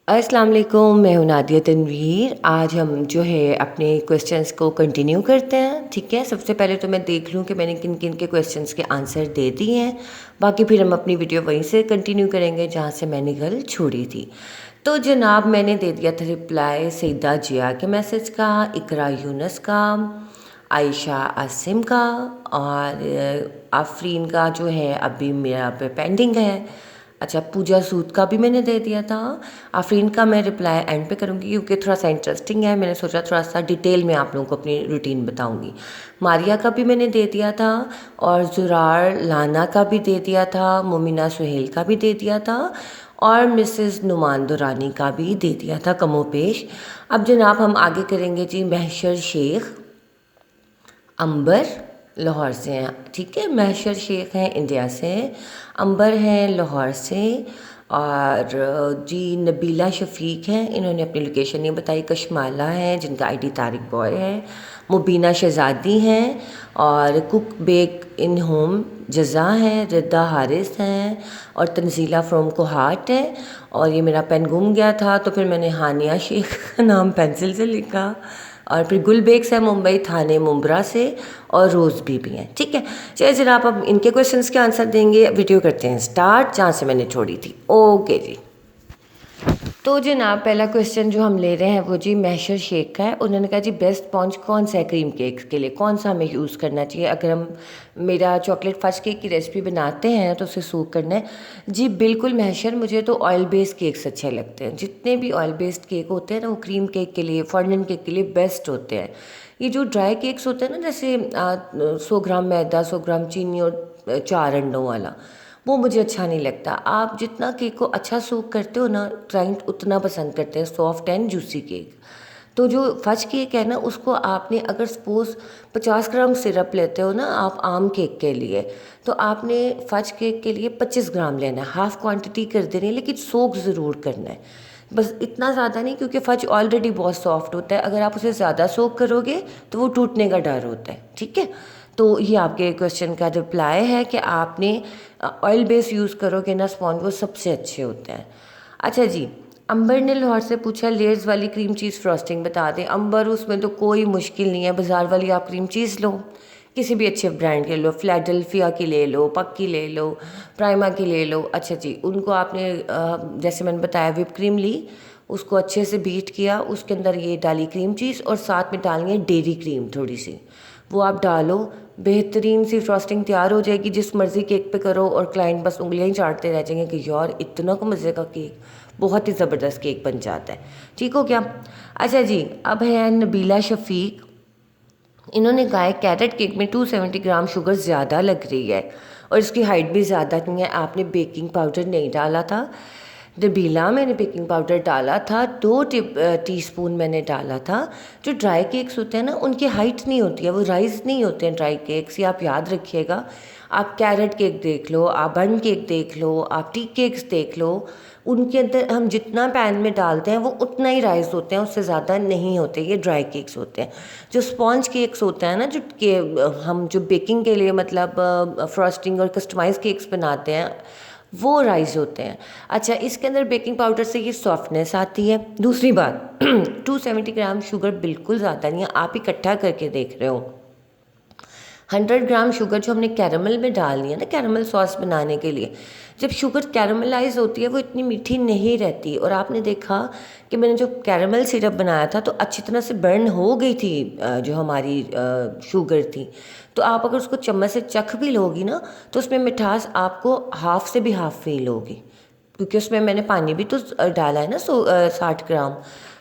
अस्सलाम वालेकुम, मैं हूँ नादिया तनवीर। आज हम जो है अपने क्वेश्चंस को कंटिन्यू करते हैं, ठीक है। सबसे पहले तो मैं देख लूँ कि मैंने किन किन के क्वेश्चंस के आंसर दे दिए हैं। बाकी फिर हम अपनी वीडियो वहीं से कंटिन्यू करेंगे जहाँ से मैंने कल छोड़ी थी। तो जनाब मैंने दे दिया था रिप्लाई सईदा जिया के मैसेज का, इकरा यूनस का, आयशा आसिम का और आफरीन का जो है अभी मेरा पे पेंडिंग है। अच्छा, पूजा सूद का भी मैंने दे दिया था। आफरीन का मैं रिप्लाई एंड पे करूँगी क्योंकि थोड़ा सा इंटरेस्टिंग है। मैंने सोचा थोड़ा सा डिटेल में आप लोगों को अपनी रूटीन बताऊँगी। मारिया का भी मैंने दे दिया था और ज़ुरार लाना का भी दे दिया था, मुमिना सुहेल का भी दे दिया था और मिसेस नुमान दुरानी का भी दे दिया था कमोपेश। अब जनाब हम आगे करेंगे जी। महशर शेख अंबर लाहौर से हैं, ठीक है। महशर शेख हैं इंडिया से, अंबर हैं लाहौर से और जी नबीला शफ़ीक हैं, इन्होंने अपनी लोकेशन नहीं बताई। कशमाला हैं जिनका आईडी तारिक बॉय है। मुबीना शहज़ादी हैं और कुक बेक इन होम जज़ा हैं। रिदा हारिस हैं और तंजीला फ्रॉम कोहाट है। और ये मेरा पेन गुम गया था तो फिर मैंने हानिया शेख का नाम पेंसिल से लिखा। और फिर गुलबेग है मुंबई थाने मुंब्रा से और रोज़ भी हैं, ठीक है। चलिए जनाब अब इनके क्वेश्चंस के आंसर देंगे। वीडियो करते हैं स्टार्ट जहाँ से मैंने छोड़ी थी। ओके जी। तो जनाब पहला क्वेश्चन जो हम ले रहे हैं वो जी महशर शेख का है। उन्होंने कहा जी बेस्ट स्पॉन्ज कौन सा है क्रीम केक्स के लिए, कौन सा हमें यूज़ करना चाहिए अगर हम मेरा चॉकलेट फज केक की रेसिपी बनाते हैं तो उसे सूख करना है। जी बिल्कुल महशर, मुझे तो ऑयल बेस्ड केक्स अच्छे लगते हैं। जितने भी ऑयल बेस्ड केक होते हैं ना वो क्रीम केक के लिए, फॉन्डेंट केक के लिए बेस्ट होते हैं। ये जो ड्राई केक्स होते हैं ना, जैसे 100 ग्राम मैदा, 100 ग्राम चीनी और 4 अंडों वाला, वो मुझे अच्छा नहीं लगता। आप जितना केक को अच्छा सूख करते हो ना, क्लाइंट उतना पसंद करते हैं सॉफ्ट एंड जूसी केक। तो जो फज केक है ना, उसको आपने अगर सपोज़ 50 ग्राम सिरप लेते हो ना आप आम केक के लिए, तो आपने फज केक के लिए 25 ग्राम लेना है। हाफ़ क्वांटिटी कर देनी है, लेकिन सोख ज़रूर करना है। बस इतना ज़्यादा नहीं, क्योंकि फज ऑलरेडी बहुत सॉफ्ट होता है। अगर आप उसे ज़्यादा सोख करोगे तो वो टूटने का डर होता है, ठीक है। तो ये आपके क्वेश्चन का रिप्लाई है कि आपने ऑयल बेस यूज़ करोगे ना स्पॉन्ज, वो सबसे अच्छे होते हैं। अच्छा जी, अंबर ने लाहौर से पूछा लेयर्स वाली क्रीम चीज़ फ्रॉस्टिंग बता दें। अंबर, उसमें तो कोई मुश्किल नहीं है। बाज़ार वाली आप क्रीम चीज़ लो, किसी भी अच्छे ब्रांड के लो, फिलाडेल्फिया की ले लो, पक की ले लो, प्राइमा की ले लो। अच्छा जी, उनको आपने जैसे मैंने बताया व्हिप क्रीम ली, उसको अच्छे से बीट किया, उसके अंदर ये डाली क्रीम चीज़ और साथ में डालनी है डेयरी क्रीम थोड़ी सी, वो आप डालो, बेहतरीन सी फ्रॉस्टिंग तैयार हो जाएगी। जिस मर्ज़ी केक पे करो और क्लाइंट बस उंगलियां ही चाटते रह जाएंगे कि यार इतना को मज़े का केक, बहुत ही ज़बरदस्त केक बन जाता है। ठीक हो क्या। अच्छा जी, अब है नबीला शफ़ीक। इन्होंने कहा है कैरेट केक में 270 ग्राम शुगर ज़्यादा लग रही है और इसकी हाइट भी ज़्यादा नहीं है, आपने बेकिंग पाउडर नहीं डाला था। नबीला, मैंने बेकिंग पाउडर डाला था, 2 टीस्पून मैंने डाला था। जो ड्राई केक्स होते हैं ना उनकी हाइट नहीं होती है, वो राइस नहीं होते हैं ड्राई केक्स, ये आप याद रखिएगा। आप कैरेट केक देख लो, आप बन केक देख लो, आप टी केक्स देख लो, उनके अंदर हम जितना पैन में डालते हैं वो उतना ही राइस होते हैं, उससे ज़्यादा नहीं होते। ये ड्राई केक्स होते हैं। जो स्पॉन्ज केक्स होते हैं ना, जो के हम जो बेकिंग के लिए मतलब फ्रॉस्टिंग और कस्टमाइज केक्स बनाते हैं, वो राइस होते हैं। अच्छा, इसके अंदर बेकिंग पाउडर से ये सॉफ्टनेस आती है। दूसरी बात 270 ग्राम शुगर बिल्कुल ज़्यादा नहीं है, आप इकट्ठा करके देख रहे हो। 100 ग्राम शुगर जो हमने कैरमल में डालनी है ना, कैरमल सॉस बनाने के लिए, जब शुगर कैरमलाइज होती है वो इतनी मीठी नहीं रहती। और आपने देखा कि मैंने जो कैरमल सिरप बनाया था तो अच्छी तरह से बर्न हो गई थी जो हमारी शुगर थी। तो आप अगर उसको चम्मच से चख भी लोगी ना तो उसमें मिठास आपको हाफ से भी हाफ फील होगी, क्योंकि उसमें मैंने पानी भी तो डाला है ना 60 ग्राम।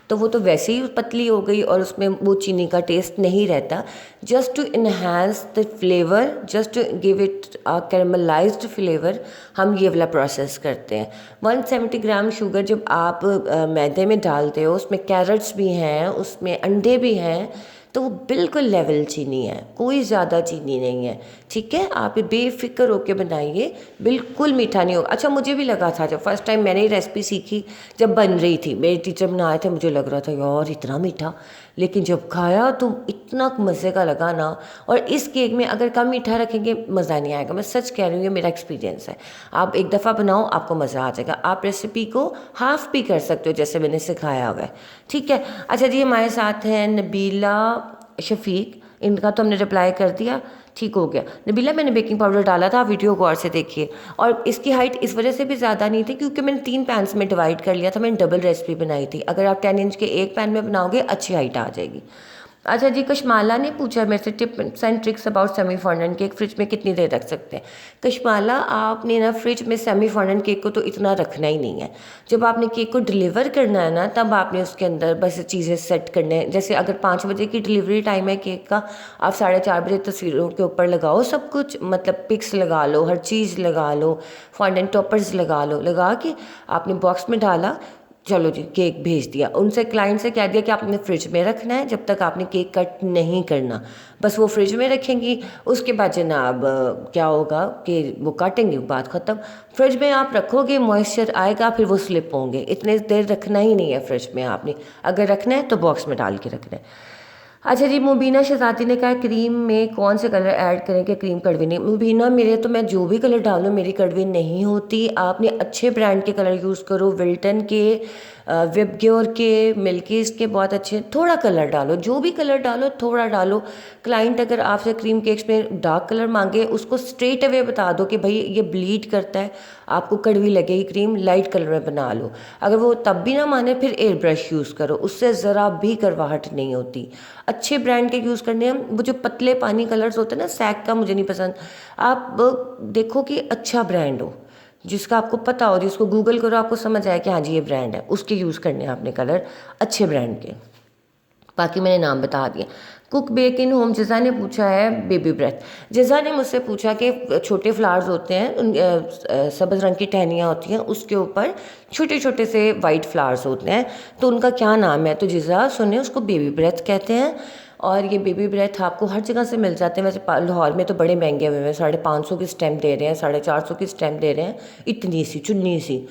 तो वो तो वैसे ही पतली हो गई और उसमें वो चीनी का टेस्ट नहीं रहता। Just to enhance the flavour, just to give it a caramelised flavour, हम ये वाला प्रोसेस करते हैं। 170 ग्राम शुगर जब आप मैदे में डालते हो, उसमें कैरेट्स भी हैं, उसमें अंडे भी हैं, तो वो बिल्कुल लेवल चीनी है, कोई ज़्यादा चीनी नहीं है, ठीक है। आप बेफिक्र होके बनाइए, बिल्कुल मीठा नहीं होगा। अच्छा, मुझे भी लगा था जब फर्स्ट टाइम मैंने ये रेसिपी सीखी, जब बन रही थी, मेरे टीचर बनाए थे, मुझे लग रहा था यार इतना मीठा, लेकिन जब खाया तो इतना मज़े का लगा ना। और इस केक में अगर कम मीठा रखेंगे मज़ा नहीं आएगा, मैं सच कह रही हूँ, ये मेरा एक्सपीरियंस है। आप एक दफ़ा बनाओ, आपको मज़ा आ जाएगा। आप रेसिपी को हाफ़ भी कर सकते हो जैसे मैंने सिखाया हुआ है, ठीक है। अच्छा जी, हमारे साथ हैं नबीला शफीक, इनका तो हमने रिप्लाई कर दिया, ठीक हो गया। नबीला, मैंने बेकिंग पाउडर डाला था, आप वीडियो गौर से देखिए। और इसकी हाइट इस वजह से भी ज़्यादा नहीं थी क्योंकि मैंने 3 पैन्स में डिवाइड कर लिया था, मैंने डबल रेसिपी बनाई थी। अगर आप 10 इंच के एक पैन में बनाओगे अच्छी हाइट आ जाएगी। अच्छा जी, कशमाला ने पूछा मेरे से tips and tricks about semi fondant cake, fridge में कितनी देर रख सकते हैं। कशमाला, आपने ना फ्रिज में सेमी फॉन्डेंट केक को तो इतना रखना ही नहीं है। जब आपने केक को डिलीवर करना है ना, तब आपने उसके अंदर बस चीज़ें सेट करने हैं। जैसे अगर 5 बजे की डिलीवरी टाइम है केक का, आप 4:30 बजे तस्वीरों के ऊपर लगाओ सब कुछ, मतलब पिक्स लगा लो, हर चीज़ लगा लो, फॉन्डेंट टॉपर्स लगा लो, लगा के आपने बॉक्स में डाला, चलो जी केक भेज दिया। उनसे क्लाइंट से कह दिया कि आपने फ्रिज में रखना है, जब तक आपने केक कट नहीं करना, बस वो फ्रिज में रखेंगी। उसके बाद जनाब क्या होगा कि वो काटेंगे, बात ख़त्म। फ्रिज में आप रखोगे, मॉइस्चर आएगा, फिर वो स्लिप होंगे। इतने देर रखना ही नहीं है फ्रिज में आपने, अगर रखना है तो बॉक्स में डाल के रखना है। अच्छा जी, मुबीना शहजादी ने कहा क्रीम में कौन से कलर ऐड करें कि क्रीम कड़वी नहीं। मुबीना, मेरे तो मैं जो भी कलर डालूँ मेरी कड़वी नहीं होती। आपने अच्छे ब्रांड के कलर यूज़ करो, विल्टन के, विबग्योर के, मिल्कीज़ के, बहुत अच्छे। थोड़ा कलर डालो, जो भी कलर डालो थोड़ा डालो। क्लाइंट अगर आपसे क्रीम केक्स में डार्क कलर मांगे, उसको स्ट्रेट अवे बता दो कि भाई ये ब्लीड करता है, आपको कड़वी लगेगी क्रीम, लाइट कलर में बना लो। अगर वो तब भी ना माने, फिर एयर ब्रश यूज़ करो, उससे ज़रा भी करवाहट नहीं होती। अच्छे ब्रांड के यूज़ करने हैं। वो जो पतले पानी कलर्स होते हैं ना, सैक का मुझे नहीं पसंद। आप देखो कि अच्छा ब्रांड हो, जिसका आपको पता हो, जिसको गूगल करो आपको समझ आए कि हाँ जी ये ब्रांड है, उसके यूज़ करने हैं आपने कलर, अच्छे ब्रांड के। बाकी मैंने नाम बता दिए। कुक बेक इन होम, जिज़ा ने पूछा है बेबी ब्रेथ। जिज़ा ने मुझसे पूछा कि छोटे फ्लावर्स होते हैं, सब्ज़ रंग की टहनियाँ होती हैं, उसके ऊपर छोटे छोटे से वाइट फ्लावर्स होते हैं, तो उनका क्या नाम है। तो जिज़ा सुने, उसको बेबी ब्रेथ कहते हैं। और ये बेबी ब्रेथ आपको हर जगह से मिल जाते हैं। वैसे लाहौर में तो बड़े महंगे हुए हैं, 550 की स्टैम्प दे रहे हैं, 450 की स्टैम्प दे रहे हैं, इतनी सी चुन्नी सी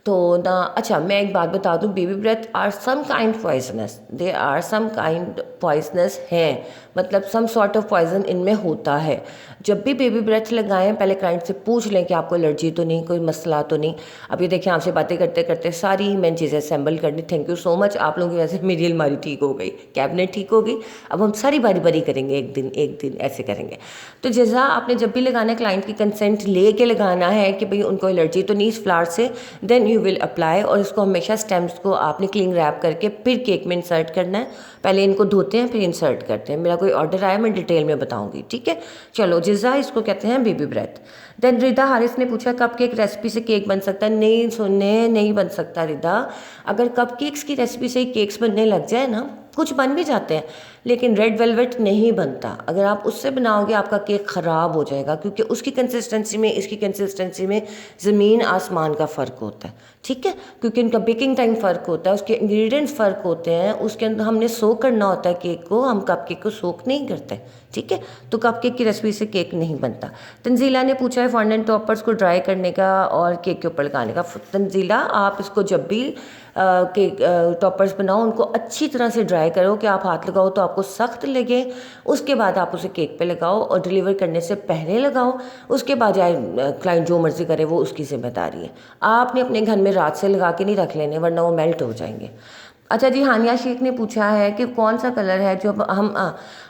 तो ना। अच्छा, मैं एक बात बता दूं, baby breath are some kind poisonous, they are some kind poisonous हैं, मतलब सम सॉर्ट ऑफ पॉइजन इनमें होता है। जब भी बेबी ब्रेथ लगाएं, पहले क्लाइंट से पूछ लें कि आपको एलर्जी तो नहीं, कोई मसला तो नहीं। अब ये देखिए, आपसे बातें करते करते सारी मैंने चीज़ें असेंबल करनी। थैंक यू सो मच आप लोगों की वजह से मेरी अलमारी ठीक हो गई, कैबिनेट ठीक हो गई। अब हम सारी बारी बारी करेंगे, एक दिन ऐसे करेंगे। तो जैसा आपने जब भी लगाना है, क्लाइंट की कंसेंट ले के लगाना है कि भाई उनको एलर्जी तो नहीं इस फ्लावर से, देन यू विल अप्लाई। और इसको हमेशा स्टेम्स को आपने क्लीन रैप करके फिर केक में इंसर्ट करना है। पहले इनको धोते हैं फिर इंसर्ट करते हैं। मेरा कोई ऑर्डर आया मैं डिटेल में बताऊंगी, ठीक है। चलो, जिज़ा इसको कहते हैं बेबी ब्रेथ। देन रिदा हारिस ने पूछा कप केक रेसिपी से केक बन सकता है। नहीं सुनने, नहीं बन सकता रिदा। अगर कप केक्स की रेसिपी से ही केक्स बनने लग जाए ना, कुछ बन भी जाते हैं, लेकिन रेड वेलवेट नहीं बनता। अगर आप उससे बनाओगे आपका केक ख़राब हो जाएगा, क्योंकि उसकी कंसिस्टेंसी में इसकी कंसिस्टेंसी में ज़मीन आसमान का फ़र्क होता है, ठीक है। क्योंकि इनका बेकिंग टाइम फ़र्क होता है, उसके इंग्रेडिएंट्स फ़र्क होते हैं, उसके अंदर हमने सोक करना होता है केक को, हम कप केक को सोक नहीं करते, ठीक है। तो कप केक की रेसिपी से केक नहीं बनता। तंजीला ने पूछा है फॉन्डेंट टॉपर्स को ड्राई करने का और केक के ऊपर लगाने का। तंजीला, आप इसको जब भी केक टॉपर्स बनाओ, उनको अच्छी तरह से ड्राई करो कि आप हाथ लगाओ तो आपको सख्त लगे। उसके बाद आप उसे केक पे लगाओ और डिलीवर करने से पहले लगाओ। उसके बाद जाए क्लाइंट जो मर्ज़ी करे, वो उसकी जिम्मेदारी है। आपने अपने घर में रात से लगा के नहीं रख लेने, वरना वो मेल्ट हो जाएंगे। अच्छा जी, हानिया शेख ने पूछा है कि कौन सा कलर है जो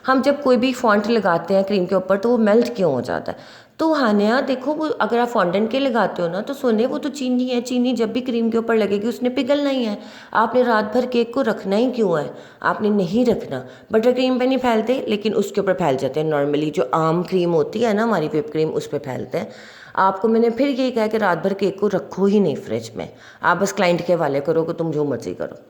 हम जब कोई भी फॉन्ट लगाते हैं क्रीम के ऊपर तो वो मेल्ट क्यों हो जाता है। तो हानिया देखो, वो अगर आप फॉन्डेंट के लगाते हो ना, तो सोने वो तो चीनी है, चीनी जब भी क्रीम के ऊपर लगेगी उसने पिघलना ही है। आपने रात भर केक को रखना ही क्यों है, आपने नहीं रखना। बटर क्रीम पे नहीं फैलते, लेकिन उसके ऊपर फैल जाते हैं। नॉर्मली जो आम क्रीम होती है ना हमारी, व्हिप क्रीम, उस पर फैलते हैं। आपको मैंने फिर यही कहा कि रात भर केक को रखो ही नहीं फ्रिज में, आप बस क्लाइंट के हवाले करो कि तुम जो मर्जी करो।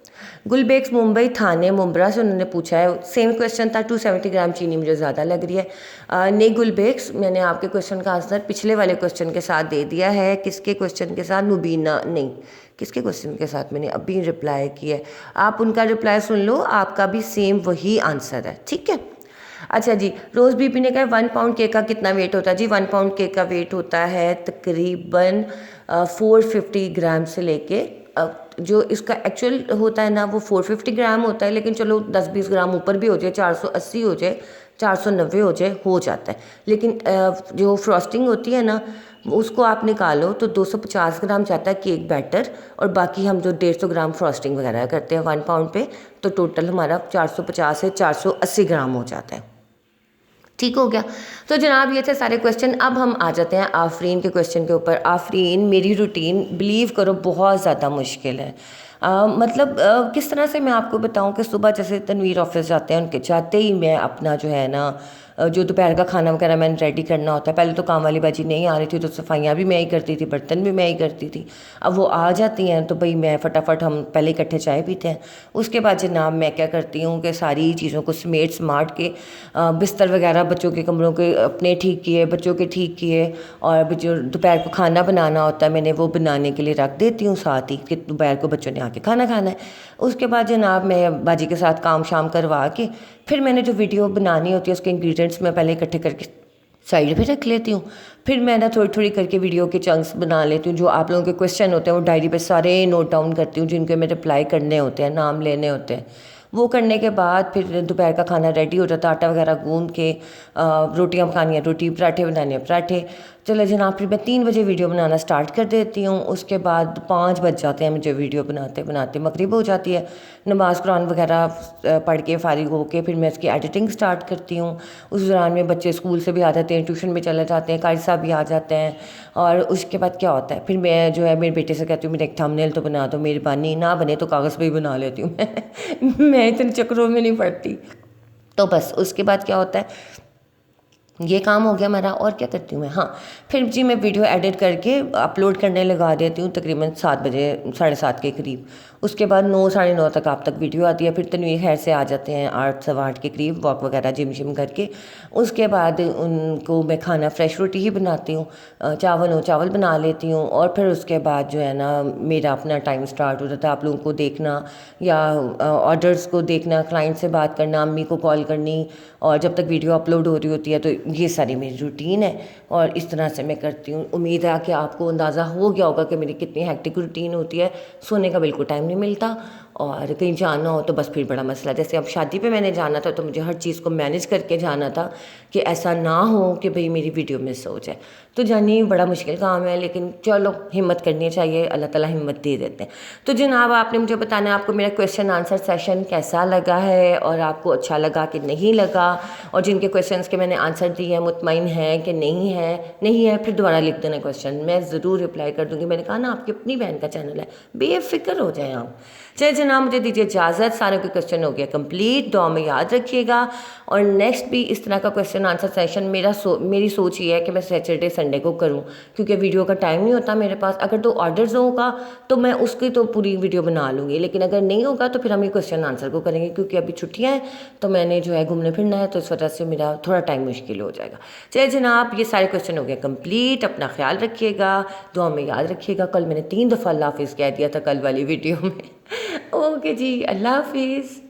गुलबेक्स मुंबई थाने मुंब्रा से उन्होंने पूछा है, सेम क्वेश्चन था, 270 ग्राम चीनी मुझे ज़्यादा लग रही है। नहीं गुलबेक्स, मैंने आपके क्वेश्चन का आंसर पिछले वाले क्वेश्चन के साथ दे दिया है। किसके क्वेश्चन के साथ? मुबीना, नहीं, किसके क्वेश्चन के साथ मैंने अभी रिप्लाई किया है, आप उनका रिप्लाई सुन लो, आपका भी सेम वही आंसर है, ठीक है। अच्छा जी, रोज़ बीबी ने कहा 1 पाउंड केक का कितना वेट होता है? जी 1 पाउंड केक का वेट होता है तकरीबन 450 ग्राम से लेके जो इसका एक्चुअल होता है ना वो 450 ग्राम होता है, लेकिन चलो 10-20 ग्राम ऊपर भी हो जाए, 480 हो जाए, 490 हो जाए, हो जाता है। लेकिन जो फ्रॉस्टिंग होती है ना उसको आप निकालो तो 250 ग्राम जाता है केक बैटर, और बाकी हम जो 150 ग्राम फ्रॉस्टिंग वगैरह करते हैं 1 पाउंड पे, तो टोटल हमारा 450 से 480 ग्राम हो जाता है। ठीक हो गया। तो जनाब ये थे सारे क्वेश्चन। अब हम आ जाते हैं आफरीन के क्वेश्चन के ऊपर। आफरीन, मेरी रूटीन बिलीव करो बहुत ज़्यादा मुश्किल है। मतलब किस तरह से मैं आपको बताऊं कि सुबह जैसे तनवीर ऑफिस जाते हैं, उनके जाते ही मैं अपना जो है ना जो दोपहर का खाना वगैरह मैंने रेडी करना होता है। पहले तो काम वाली बाजी नहीं आ रही थी तो सफाइयाँ भी मैं ही करती थी, बर्तन भी मैं ही करती थी। अब वो आ जाती हैं तो भाई मैं फटाफट, हम पहले इकट्ठे चाय पीते हैं, उसके बाद जनाब मैं क्या करती हूँ कि सारी चीज़ों को समेट समाट के बिस्तर वगैरह बच्चों के कमरों के अपने ठीक किए, बच्चों के ठीक किए, और जो दोपहर को खाना बनाना होता है मैंने वो बनाने के लिए रख देती हूँ साथ ही कि दोपहर को बच्चों ने आके खाना खाना है। उसके बाद जनाब मैं बाजी के साथ काम शाम करवा के फिर मैंने जो वीडियो बनानी होती है उसके इंग्रेडिएंट्स मैं पहले इकट्ठे करके साइड पे रख लेती हूँ। फिर मैं ना थोड़ी थोड़ी करके वीडियो के चंक्स बना लेती हूँ। जो आप लोगों के क्वेश्चन होते हैं वो डायरी पे सारे नोट डाउन करती हूँ, जिनके मैं रिप्लाई करने होते हैं, नाम लेने होते हैं। वो करने के बाद फिर दोपहर का खाना रेडी हो जाता है, आटा वगैरह गूंद के रोटियाँ पकानी है रोटी, पराठे बनाने हैं पराठे। चलो जनाब फिर मैं 3 बजे वीडियो बनाना स्टार्ट कर देती हूँ। उसके बाद 5 बज जाते हैं मुझे वीडियो बनाते बनाते, मगरिब हो जाती है। नमाज कुरान वगैरह पढ़ के फारिग होके फिर मैं इसकी एडिटिंग स्टार्ट करती हूँ। उस दौरान में बच्चे स्कूल से भी आ जाते हैं, ट्यूशन भी चले जाते हैं, कारी साहब भी आ जाते हैं। और उसके बाद क्या होता है, फिर मैं जो है मेरे बेटे से कहती हूँ मेरे एक थंबनेल तो बना दो, मेहरबानी, ना बने तो कागज़ पे ही बना लेती हूँ मैं इतने चक्करों में नहीं पड़ती। तो बस उसके बाद क्या होता है, ये काम हो गया मेरा। और क्या करती हूँ मैं, हाँ फिर जी मैं वीडियो एडिट करके अपलोड करने लगा देती हूँ तकरीबन 7 बजे, 7:30 के करीब। उसके बाद 9 साढ़े 9 तक आप तक वीडियो आती है। फिर तनवीर खैर से आ जाते हैं 8 सवा 8 के करीब, वॉक वगैरह जिम शिम करके। उसके बाद उनको मैं खाना फ्रेश रोटी ही बनाती हूँ, चावल हो चावल बना लेती हूँ। और फिर उसके बाद जो है ना मेरा अपना टाइम स्टार्ट हो जाता है आप लोगों को देखना या ऑर्डर्स को देखना, क्लाइंट से बात करना, अम्मी को कॉल करनी, और जब तक वीडियो अपलोड हो रही होती है। तो ये सारी मेरी रूटीन है और इस तरह से मैं करती हूँ। उम्मीद है कि आपको अंदाज़ा हो गया होगा कि मेरी कितनी हेक्टिक रूटीन होती है। सोने का बिल्कुल टाइम नहीं मिलता, और कहीं जाना हो तो बस फिर बड़ा मसला। जैसे अब शादी पे मैंने जाना था तो मुझे हर चीज़ को मैनेज करके जाना था कि ऐसा ना हो कि भाई मेरी वीडियो मिस हो जाए। तो जानिए बड़ा मुश्किल काम है, लेकिन चलो हिम्मत करनी चाहिए, अल्लाह ताला हिम्मत दे देते हैं। तो जनाब आपने मुझे बताना है आपको मेरा क्वेश्चन आंसर सेशन कैसा लगा है, और आपको अच्छा लगा कि नहीं लगा, और जिनके क्वेश्चंस के मैंने आंसर दिए हैं मुतमईन है कि नहीं है फिर दोबारा लिख देना क्वेश्चन, मैं ज़रूर रिप्लाई कर दूँगी। मैंने कहा ना आपकी अपनी बहन का चैनल है, बेफिक्र हो जाए आप। चलिए जनाब मुझे दीजिए इजाज़त, सारे के क्वेश्चन हो गया कंप्लीट, दुआ में याद रखिएगा। और नेक्स्ट भी इस तरह का क्वेश्चन आंसर सेशन मेरी सोच ये है कि मैं सैटरडे संडे को करूं, क्योंकि वीडियो का टाइम नहीं होता मेरे पास। अगर तो ऑर्डर्स होगा तो मैं उसकी तो पूरी वीडियो बना लूँगी, लेकिन अगर नहीं होगा तो फिर हम ये क्वेश्चन आंसर को करेंगे, क्योंकि अभी छुट्टियाँ हैं तो मैंने जो है घूमने फिरना है, तो इस वजह से मेरा थोड़ा टाइम मुश्किल हो जाएगा। चलिए जनाब ये सारे क्वेश्चन हो गए कंप्लीट, अपना ख्याल रखिएगा, दुआ में याद रखिएगा। कल मैंने 3 दफ़ा अल्लाह हाफिज़ कह दिया था कल वाली वीडियो में ओके जी, अल्लाह हाफिज़।